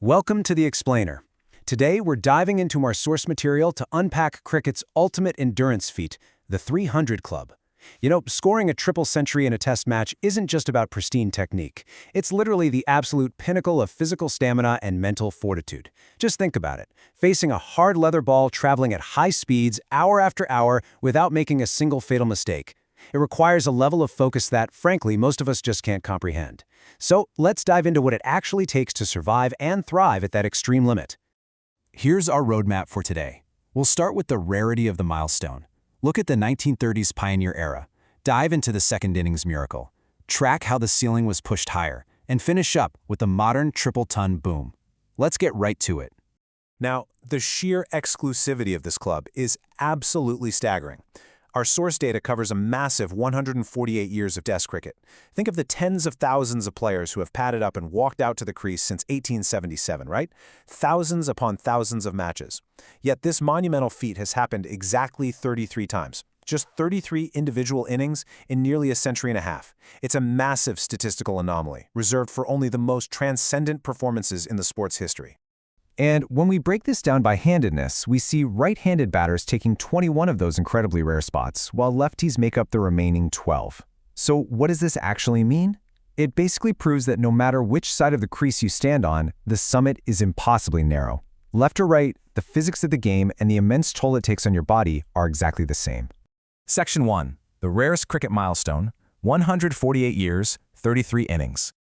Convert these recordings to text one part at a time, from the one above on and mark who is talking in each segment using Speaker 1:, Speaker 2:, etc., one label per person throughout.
Speaker 1: Welcome to The Explainer. Today, we're diving into our source material to unpack cricket's ultimate endurance feat, the 300 Club. Scoring a triple century in a test match isn't just about pristine technique. It's literally the absolute pinnacle of physical stamina and mental fortitude. Just think about it. Facing a hard leather ball traveling at high speeds, hour after hour, without making a single fatal mistake. It requires a level of focus that, frankly, most of us just can't comprehend. So, let's dive into what it actually takes to survive and thrive at that extreme limit. Here's our roadmap for today. We'll start with the rarity of the milestone. Look at the 1930s pioneer era. Dive into the second innings miracle. Track how the ceiling was pushed higher, and finish up with the modern triple-ton boom. Let's get right to it. Now, the sheer exclusivity of this club is absolutely staggering. Our source data covers a massive 148 years of Test cricket. Think of the tens of thousands of players who have padded up and walked out to the crease since 1877, right? Thousands upon thousands of matches. Yet this monumental feat has happened exactly 33 times. Just 33 individual innings in nearly a century and a half. It's a massive statistical anomaly, reserved for only the most transcendent performances in the sport's history. And when we break this down by handedness, we see right-handed batters taking 21 of those incredibly rare spots, while lefties make up the remaining 12. So what does this actually mean? It basically proves that no matter which side of the crease you stand on, the summit is impossibly narrow. Left or right, the physics of the game and the immense toll it takes on your body are exactly the same.
Speaker 2: Section 1. The rarest cricket milestone, 148 years, 33 innings.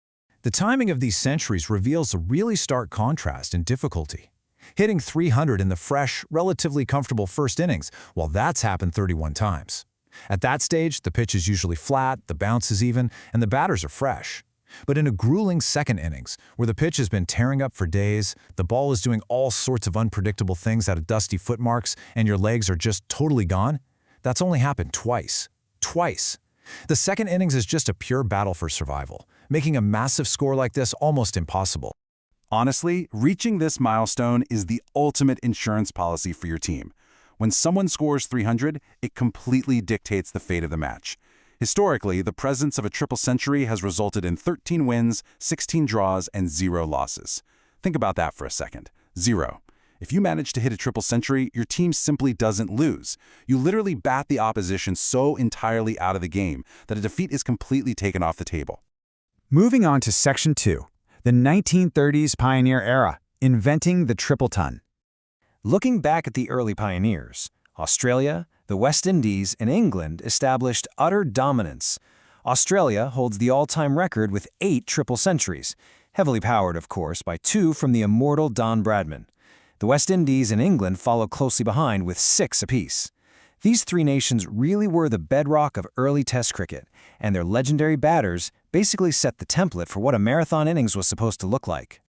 Speaker 2: The timing of these centuries reveals a really stark contrast in difficulty. Hitting 300 in the fresh, relatively comfortable first innings, well, that's happened 31 times. At that stage, the pitch is usually flat, the bounce is even, and the batters are fresh. But in a grueling second innings, where the pitch has been tearing up for days, the ball is doing all sorts of unpredictable things out of dusty footmarks, and your legs are just totally gone, that's only happened twice. Twice. The second innings is just a pure battle for survival, making a massive score like this almost impossible.
Speaker 3: Honestly, reaching this milestone is the ultimate insurance policy for your team. When someone scores 300, it completely dictates the fate of the match. Historically, the presence of a triple century has resulted in 13 wins, 16 draws, and 0 losses. Think about that for a second. 0. If you manage to hit a triple century, your team simply doesn't lose. You literally bat the opposition so entirely out of the game that a defeat is completely taken off the table.
Speaker 4: Moving on to Section 2, the 1930s pioneer era, inventing the triple ton.
Speaker 1: Looking back at the early pioneers, Australia, the West Indies, and England established utter dominance. Australia holds the all-time record with 8 triple centuries, heavily powered, of course, by 2 from the immortal Don Bradman. The West Indies and England follow closely behind with 6 apiece. These 3 nations really were the bedrock of early Test cricket, and their legendary batters basically set the template for what a marathon innings was supposed to look like.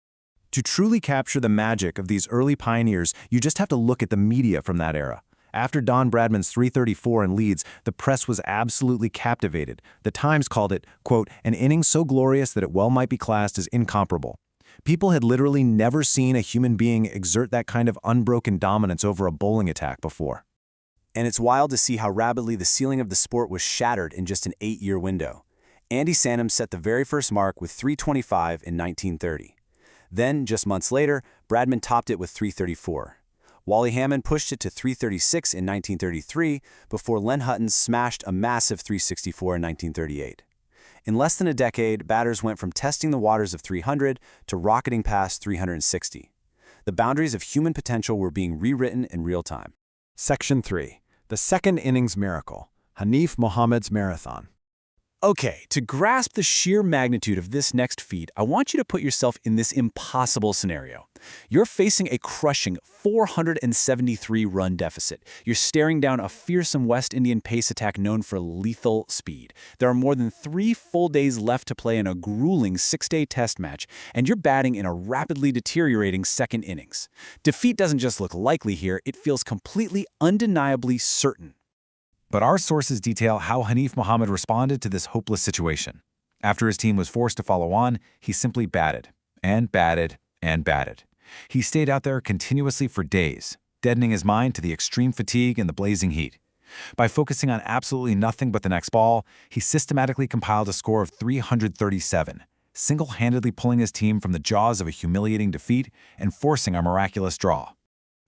Speaker 1: To truly capture the magic of these early pioneers, you just have to look at the media from that era. After Don Bradman's 334 in Leeds, the press was absolutely captivated. The Times called it, quote, an innings so glorious that it well might be classed as incomparable. People had literally never seen a human being exert that kind of unbroken dominance over a bowling attack before. And it's wild to see how rapidly the ceiling of the sport was shattered in just an 8-year window. Andy Santom set the very first mark with 325 in 1930. Then, just months later, Bradman topped it with 334. Wally Hammond pushed it to 336 in 1933 before Len Hutton smashed a massive 364 in 1938. In less than a decade, batters went from testing the waters of 300 to rocketing past 360. The boundaries of human potential were being rewritten in real time.
Speaker 4: Section 3, the second innings miracle, Hanif Mohammed's marathon.
Speaker 1: Okay, to grasp the sheer magnitude of this next feat, I want you to put yourself in this impossible scenario. You're facing a crushing 473-run deficit. You're staring down a fearsome West Indian pace attack known for lethal speed. There are more than 3 full days left to play in a grueling 6-day test match, and you're batting in a rapidly deteriorating second innings. Defeat doesn't just look likely here, it feels completely undeniably certain.
Speaker 2: But our sources detail how Hanif Mohammed responded to this hopeless situation. After his team was forced to follow on, he simply batted, and batted, and batted. He stayed out there continuously for days, deadening his mind to the extreme fatigue and the blazing heat. By focusing on absolutely nothing but the next ball, he systematically compiled a score of 337, single-handedly pulling his team from the jaws of a humiliating defeat and forcing a miraculous draw.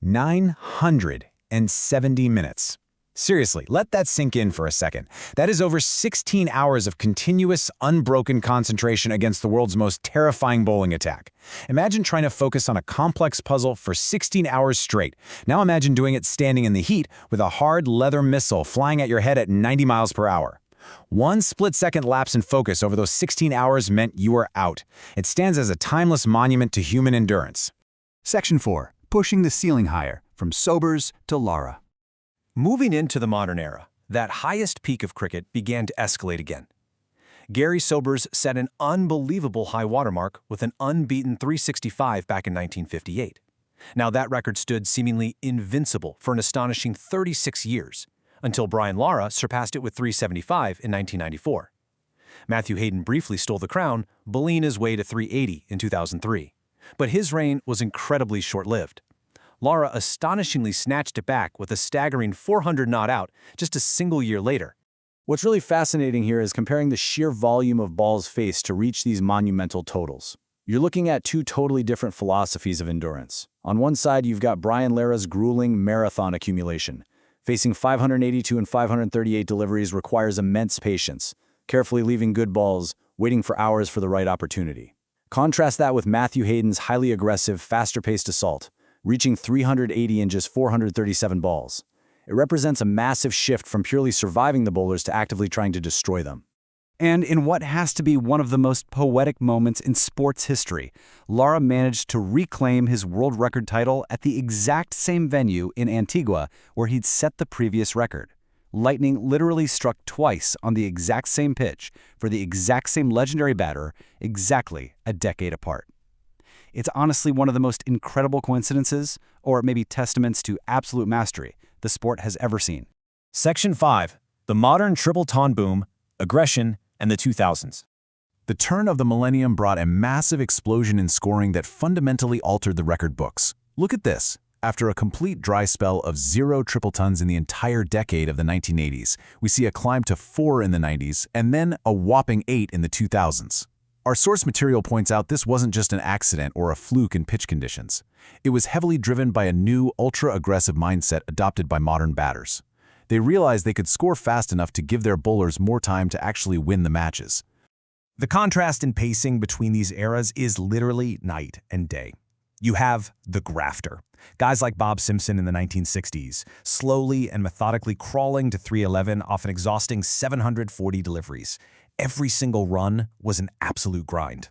Speaker 4: 970 minutes. Seriously, let that sink in for a second. That is over 16 hours of continuous, unbroken concentration against the world's most terrifying bowling attack. Imagine trying to focus on a complex puzzle for 16 hours straight. Now imagine doing it standing in the heat with a hard leather missile flying at your head at 90 miles per hour. One split-second lapse in focus over those 16 hours meant you were out. It stands as a timeless monument to human endurance.
Speaker 5: Section 4. Pushing the ceiling higher, from Sobers to Lara.
Speaker 1: Moving into the modern era, that highest peak of cricket began to escalate again. Gary Sobers set an unbelievable high watermark with an unbeaten 365 back in 1958. Now that record stood seemingly invincible for an astonishing 36 years, until Brian Lara surpassed it with 375 in 1994. Matthew Hayden briefly stole the crown, bullying his way to 380 in 2003. But his reign was incredibly short-lived. Lara astonishingly snatched it back with a staggering 400 not out just a single year later.
Speaker 6: What's really fascinating here is comparing the sheer volume of balls faced to reach these monumental totals. You're looking at two totally different philosophies of endurance. On one side, you've got Brian Lara's grueling marathon accumulation. Facing 582 and 538 deliveries requires immense patience, carefully leaving good balls, waiting for hours for the right opportunity. Contrast that with Matthew Hayden's highly aggressive, faster-paced assault, reaching 380 in just 437 balls. It represents a massive shift from purely surviving the bowlers to actively trying to destroy them.
Speaker 5: And in what has to be one of the most poetic moments in sports history, Lara managed to reclaim his world record title at the exact same venue in Antigua where he'd set the previous record. Lightning literally struck twice on the exact same pitch for the exact same legendary batter, exactly a decade apart. It's honestly one of the most incredible coincidences, or maybe testaments to absolute mastery, the sport has ever seen.
Speaker 1: Section 5. The modern triple ton boom, aggression, and the 2000s.
Speaker 2: The turn of the millennium brought a massive explosion in scoring that fundamentally altered the record books. Look at this. After a complete dry spell of 0 triple tons in the entire decade of the 1980s, we see a climb to 4 in the 90s, and then a whopping 8 in the 2000s. Our source material points out this wasn't just an accident or a fluke in pitch conditions. It was heavily driven by a new, ultra-aggressive mindset adopted by modern batters. They realized they could score fast enough to give their bowlers more time to actually win the matches.
Speaker 1: The contrast in pacing between these eras is literally night and day. You have the grafter, guys like Bob Simpson in the 1960s, slowly and methodically crawling to 311 off an exhausting 740 deliveries. Every single run was an absolute grind.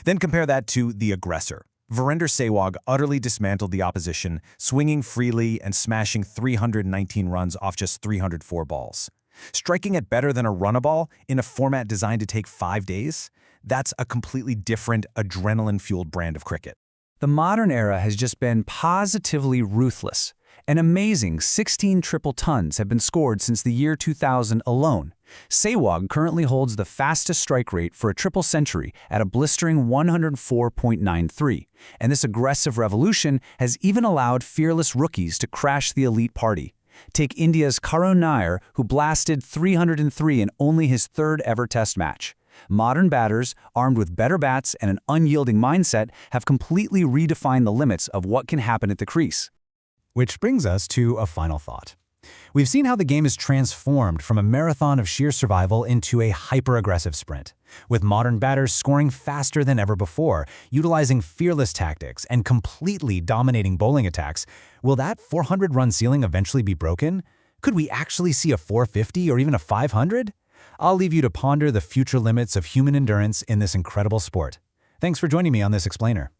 Speaker 1: Then compare that to the aggressor. Virender Sehwag utterly dismantled the opposition, swinging freely and smashing 319 runs off just 304 balls. Striking it better than a run-a-ball in a format designed to take 5 days? That's a completely different, adrenaline-fueled brand of cricket.
Speaker 6: The modern era has just been positively ruthless. An amazing 16 triple tons have been scored since the year 2000 alone. Sehwag currently holds the fastest strike rate for a triple century at a blistering 104.93, and this aggressive revolution has even allowed fearless rookies to crash the elite party. Take India's Karun Nair, who blasted 303 in only his third ever test match. Modern batters, armed with better bats and an unyielding mindset, have completely redefined the limits of what can happen at the crease.
Speaker 4: Which brings us to a final thought. We've seen how the game is transformed from a marathon of sheer survival into a hyper-aggressive sprint, with modern batters scoring faster than ever before, utilizing fearless tactics and completely dominating bowling attacks. Will that 400-run ceiling eventually be broken? Could we actually see a 450 or even a 500? I'll leave you to ponder the future limits of human endurance in this incredible sport. Thanks for joining me on this explainer.